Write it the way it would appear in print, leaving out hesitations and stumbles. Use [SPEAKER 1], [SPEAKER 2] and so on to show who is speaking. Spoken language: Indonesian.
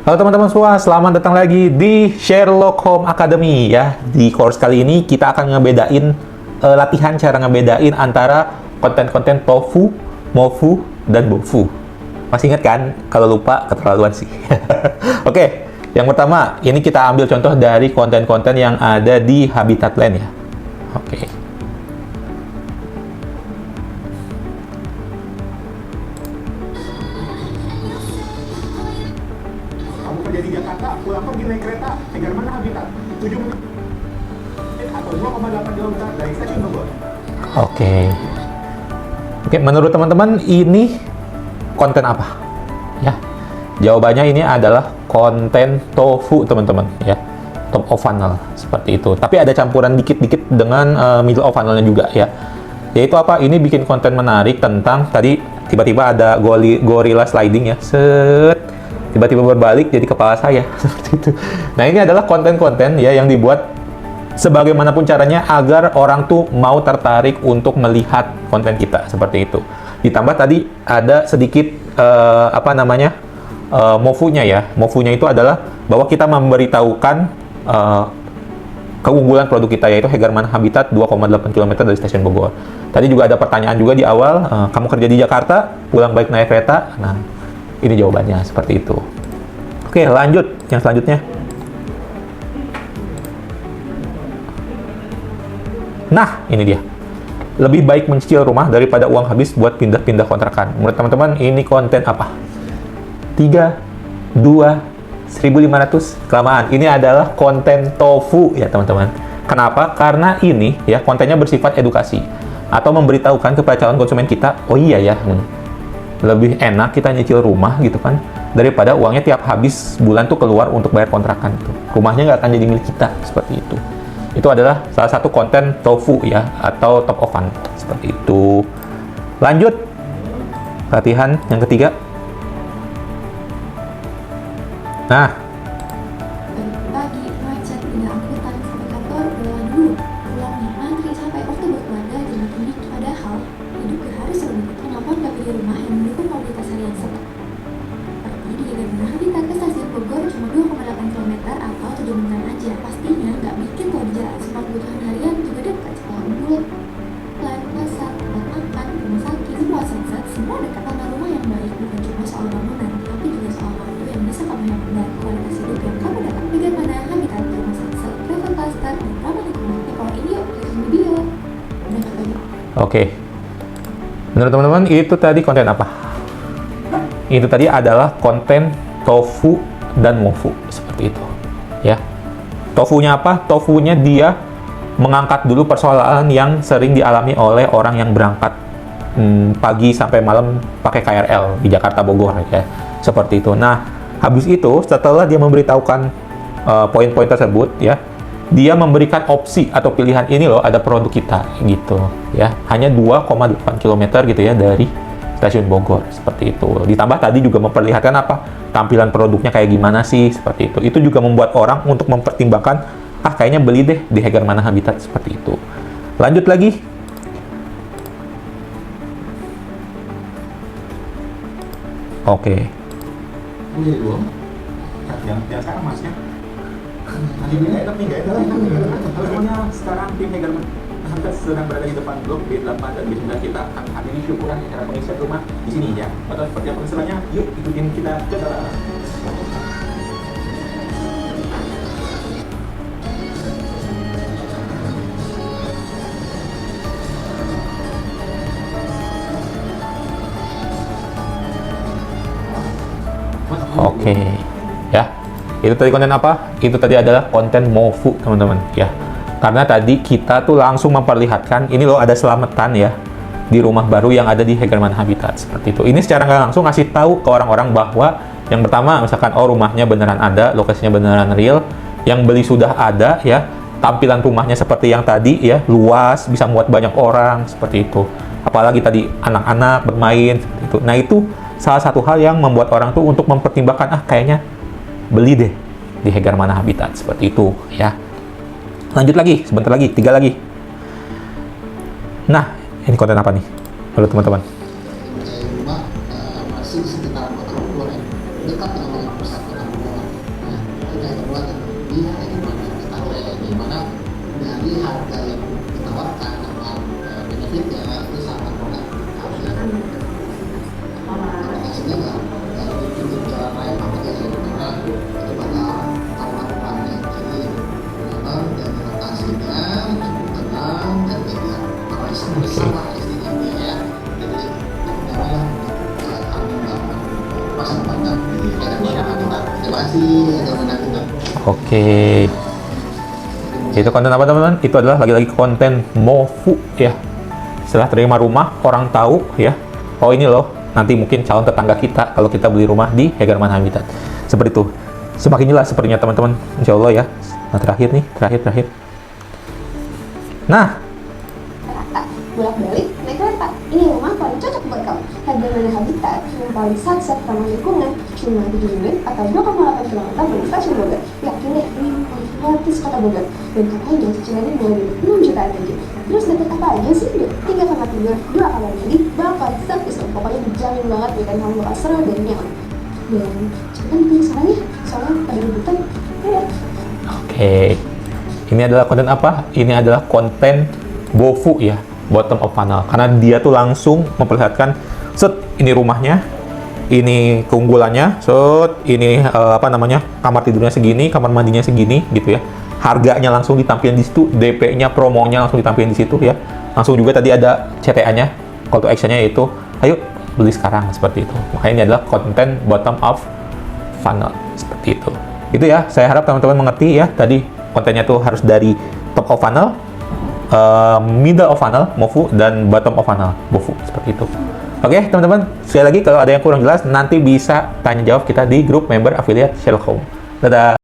[SPEAKER 1] Halo teman-teman semua, selamat datang lagi di Sherlock Home Academy ya. Di course kali ini kita akan ngebedain latihan cara ngebedain antara konten-konten tofu, mofu, dan bofu. Masih ingat kan? Kalau lupa keterlaluan sih. Oke, yang pertama ini kita ambil contoh dari konten-konten yang ada di Habitatland ya. Oke.
[SPEAKER 2] Kerja di Jakarta, pulang pergi naik kereta, Tegar mana Habitat? 7 menit atau 2,8 km dari stasiun Bogor.
[SPEAKER 1] Oke, menurut teman-teman ini konten apa? Ya, jawabannya ini adalah konten tofu teman-teman ya, top of funnel seperti itu. Tapi ada campuran dikit-dikit dengan middle of funnelnya juga ya. Yaitu apa? Ini bikin konten menarik tentang tadi tiba-tiba ada gorilla sliding ya, tiba-tiba berbalik jadi kepala saya seperti itu. Nah, ini adalah konten-konten ya yang dibuat sebagaimanapun caranya agar orang tuh mau tertarik untuk melihat konten kita seperti itu. Ditambah tadi ada sedikit mofunya ya. Mofunya itu adalah bahwa kita memberitahukan keunggulan produk kita, yaitu Hegarman Habitat 2,8 km dari stasiun Bogor. Tadi juga ada pertanyaan juga di awal, kamu kerja di Jakarta, pulang balik naik kereta. Nah, ini jawabannya seperti itu. Oke, lanjut yang selanjutnya. Nah, ini dia. Lebih baik mencicil rumah daripada uang habis buat pindah-pindah kontrakan. Menurut teman-teman, ini konten apa? 3, 2, 1.500. Kelamaan. Ini adalah konten tofu ya, teman-teman. Kenapa? Karena ini ya kontennya bersifat edukasi atau memberitahukan kepada calon konsumen kita, oh iya ya, lebih enak kita nyicil rumah gitu kan, daripada uangnya tiap habis bulan tuh keluar untuk bayar kontrakan tuh. Rumahnya nggak akan jadi milik kita, seperti itu. Itu adalah salah satu konten tofu ya, atau top of fun, seperti itu. Lanjut, latihan yang ketiga. Nah,
[SPEAKER 3] pagi macet pindah angkutan sampai kantor ulang dulu, pulangnya antri sampai waktu buat belanja jadi makin dikit. Padahal hidup harus lebih kenapa nggak pilih rumah yang mendukung mobilitas harian seperti di Hegarman Habitat ke stasiun Bogor cuma 2,8 km atau 7 menit aja. Pastinya nggak bikin kalau di jalan semua kebutuhan harian juga dekat, sekolah mulut, pasar, tempat makan, rumah sakit, semua sunset, semua dekat. Karena rumah yang baik bukan cuma soal bangunan, tapi juga soal waktu yang bisa kamu hemat dan kualitas hidup yang kamu dapat. Hegarman Habitat, rumah sunset, travel cluster, dan ramah lingkungan. Kalau ini yuk, ikutin video. Udah nggak banyak.
[SPEAKER 1] oke. Menurut teman-teman, itu tadi konten apa? Itu tadi adalah konten tofu dan mofu, seperti itu. Ya. Tofunya apa? Tofunya dia mengangkat dulu persoalan yang sering dialami oleh orang yang berangkat pagi sampai malam pakai KRL di Jakarta Bogor ya. Seperti itu. Nah, habis itu setelah dia memberitahukan poin-poin tersebut ya, dia memberikan opsi atau pilihan, ini loh ada produk kita gitu ya. Hanya 2,8 km gitu ya dari stasiun Bogor, seperti itu. Ditambah tadi juga memperlihatkan apa? Tampilan produknya kayak gimana sih, seperti itu. Itu juga membuat orang untuk mempertimbangkan, kayaknya beli deh di Hegarman Habitat, seperti itu. Lanjut lagi. Oke.
[SPEAKER 2] Ini dua. Yang sekarang masnya. Nanti ini enak nih, nggak enak. Pokoknya sekarang tim Hegarman Habitat sedang berada di depan blok B8 dan B9. Kita akan hadiri syukuran cara pengisian rumah di sini ya. Atau seperti apa keseruannya? Yuk ikutin kita ke dalam.
[SPEAKER 1] Oke. Ya. Itu tadi konten apa? Itu tadi adalah konten mofu, teman-teman, ya. Karena tadi kita tuh langsung memperlihatkan, ini loh ada selamatan ya di rumah baru yang ada di Hegarman Habitat, seperti itu. Ini secara nggak langsung ngasih tahu ke orang-orang bahwa yang pertama, misalkan rumahnya beneran ada, lokasinya beneran real, yang beli sudah ada ya, tampilan rumahnya seperti yang tadi ya, luas, bisa muat banyak orang, seperti itu. Apalagi tadi anak-anak bermain, seperti itu. Nah, itu salah satu hal yang membuat orang tuh untuk mempertimbangkan, kayaknya beli deh di Hegarman Habitat, seperti itu ya. Lanjut lagi, sebentar lagi, 3 lagi. Nah, ini konten apa nih menurut teman-teman?
[SPEAKER 4] Rumah masih di sekitar kota Bogor ya, dekat dengan pusat kota Bogor. masih agak menakutkan.
[SPEAKER 1] Oke. Itu konten apa teman-teman? Itu adalah lagi-lagi konten Mofu ya. Setelah terima rumah, orang tahu ya. Oh ini loh, nanti mungkin calon tetangga kita kalau kita beli rumah di Hegerman Habitat. Seperti itu. Semakin jelas sepertinya teman-teman. Insya Allah ya. Nah terakhir nih, terakhir. Nah,
[SPEAKER 5] Rata, bolak-balik, naik kereta. Ini rumah paling cocok buat kamu. Hegerman Habitat yang paling sat-sat ramah lingkungan, cuma 7 unit atau 2,8 km dari stasiun Bogor. Yakin deh, ini paling gratis kota Bogor. Dan katanya cicilannya mulai dari 6 jutaan aja. Terus dapet apa aja sih? Tinggal kamar tidur, 2 kamar mandi, bakal servis. Pokoknya dijamin banget bikin kamu bakal seru dan nyaman. Dan cepetan bikin sarannya, soalnya pada rebutan. Ya.
[SPEAKER 1] oke. Ini adalah konten apa? Ini adalah konten Bofu ya, bottom of funnel. Karena dia tuh langsung memperlihatkan, set, ini rumahnya, ini keunggulannya, set, ini kamar tidurnya segini, kamar mandinya segini, gitu ya. Harganya langsung ditampilkan di situ, DP-nya, promonya langsung ditampilkan di situ ya. Langsung juga tadi ada CTA-nya, call to action-nya yaitu, ayo beli sekarang, seperti itu. Makanya ini adalah konten bottom of funnel, seperti itu. Itu ya, saya harap teman-teman mengerti ya, tadi kontennya tuh harus dari top of funnel, middle of funnel, Mofu, dan bottom of funnel, Bofu, seperti itu. Oke, teman-teman, sekali lagi kalau ada yang kurang jelas, nanti bisa tanya jawab kita di grup member affiliate Sherlock Home. Dadah!